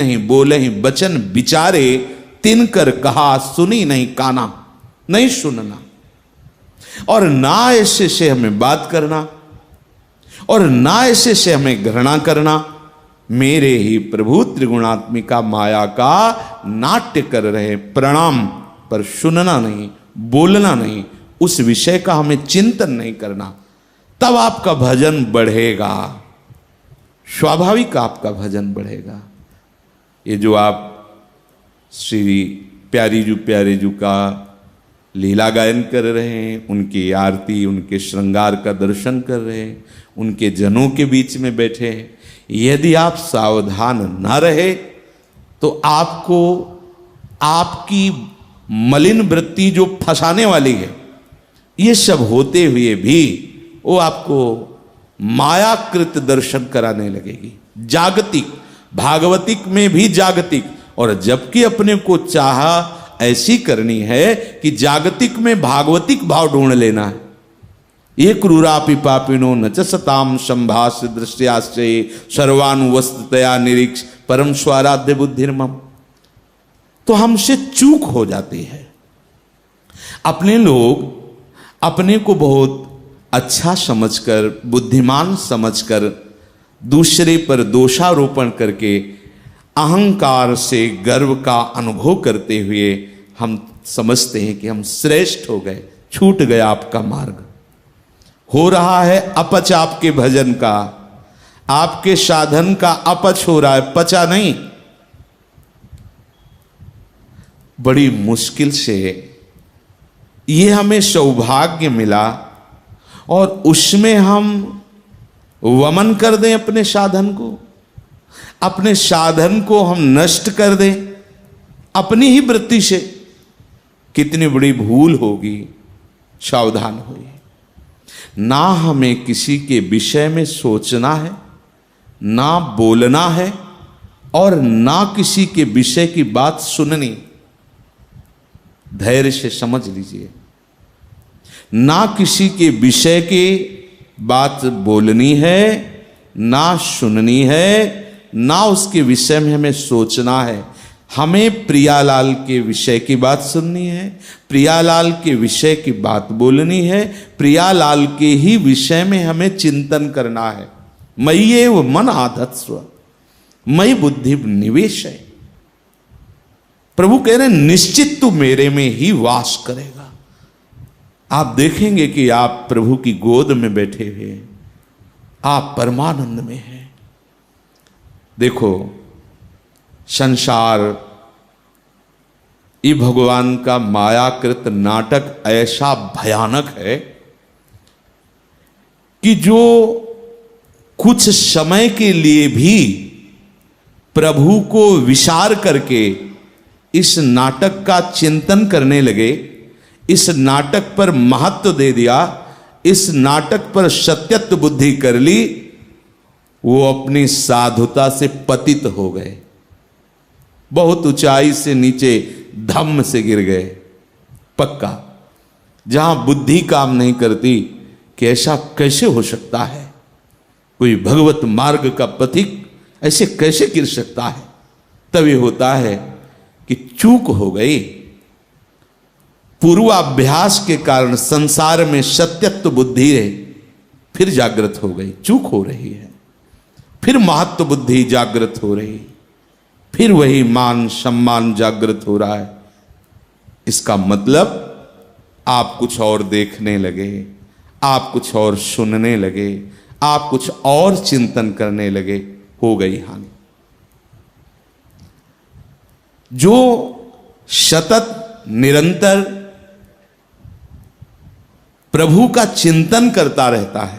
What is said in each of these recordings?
नहीं बोले ही बचन विचारे, तिनकर कहा सुनी नहीं काना। नहीं सुनना और ना ऐसे से हमें बात करना और ना ऐसे से हमें घृणा करना। मेरे ही प्रभु त्रिगुणात्मिका माया का नाट्य कर रहे, प्रणाम, पर सुनना नहीं, बोलना नहीं, उस विषय का हमें चिंतन नहीं करना। तब आपका भजन बढ़ेगा, स्वाभाविक आपका भजन बढ़ेगा। ये जो आप श्री प्यारे जू का लीला गायन कर रहे हैं, उनकी आरती, उनके श्रृंगार का दर्शन कर रहे हैं, उनके जनों के बीच में बैठे हैं, यदि आप सावधान ना रहे तो आपको आपकी मलिन वृत्ति जो फंसाने वाली है, ये सब होते हुए भी वो आपको मायाकृत दर्शन कराने लगेगी। जागतिक, भागवतिक में भी जागतिक, और जबकि अपने को चाहा ऐसी करनी है कि जागतिक में भागवतिक भाव ढूंढ लेना है। ये क्रूरापि पापिनो न च सताम संभाष्य दृश्याश्चये सर्वानुवस्ततया निरीक्ष परम स्वाराध्य बुद्धिर्मम। तो हमसे चूक हो जाती है। अपने लोग अपने को बहुत अच्छा समझकर, बुद्धिमान समझकर, दूसरे पर दोषारोपण करके, अहंकार से गर्व का अनुभव करते हुए हम समझते हैं कि हम श्रेष्ठ हो गए। छूट गया आपका मार्ग। हो रहा है अपच आपके भजन का, आपके साधन का अपच हो रहा है, पचा नहीं। बड़ी मुश्किल से ये हमें सौभाग्य मिला और उसमें हम वमन कर दें अपने साधन को, अपने साधन को हम नष्ट कर दें अपनी ही वृत्ति से, कितनी बड़ी भूल होगी। सावधान होइए। ना हमें किसी के विषय में सोचना है, ना बोलना है, और ना किसी के विषय की बात सुननी। धैर्य से समझ लीजिए। ना किसी के विषय की बात बोलनी है, ना सुननी है, ना उसके विषय में हमें सोचना है। हमें प्रियालाल के विषय की बात सुननी है, प्रियालाल के विषय की बात बोलनी है, प्रियालाल के ही विषय में हमें चिंतन करना है। मय्येव मन आधत्स्व मयि बुद्धि निवेश है। प्रभु कह रहे हैं निश्चित तू मेरे में ही वास करेगा। आप देखेंगे कि आप प्रभु की गोद में बैठे हुए, आप परमानंद में हैं। देखो, संसार, ये भगवान का मायाकृत नाटक ऐसा भयानक है कि जो कुछ समय के लिए भी प्रभु को विचार करके इस नाटक का चिंतन करने लगे, इस नाटक पर महत्व दे दिया, इस नाटक पर सत्यत्व बुद्धि कर ली, वो अपनी साधुता से पतित हो गए। बहुत ऊंचाई से नीचे धम्म से गिर गए। पक्का, जहां बुद्धि काम नहीं करती कि ऐसा कैसे हो सकता है, कोई भगवत मार्ग का पथिक ऐसे कैसे गिर सकता है। तभी होता है कि चूक हो गई। पूर्वाभ्यास के कारण संसार में सत्यत्व बुद्धि फिर जागृत हो गई, चूक हो रही है। फिर महत्व बुद्धि जागृत हो रही, फिर वही मान सम्मान जागृत हो रहा है। इसका मतलब आप कुछ और देखने लगे, आप कुछ और सुनने लगे, आप कुछ और चिंतन करने लगे, हो गई हानि। जो सतत निरंतर प्रभु का चिंतन करता रहता है,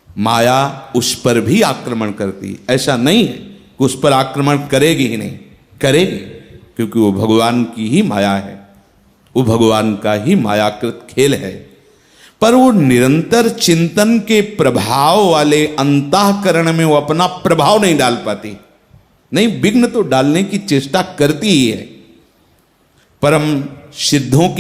माया उस पर भी आक्रमण करती। ऐसा नहीं है कि उस पर आक्रमण करेगी ही नहीं, करेगी, क्योंकि वो भगवान की ही माया है, वो भगवान का ही मायाकृत खेल है। पर वो निरंतर चिंतन के प्रभाव वाले अंतःकरण में वो अपना प्रभाव नहीं डाल पाती। नहीं, विघ्न तो डालने की चेष्टा करती ही है। परम सिद्धों की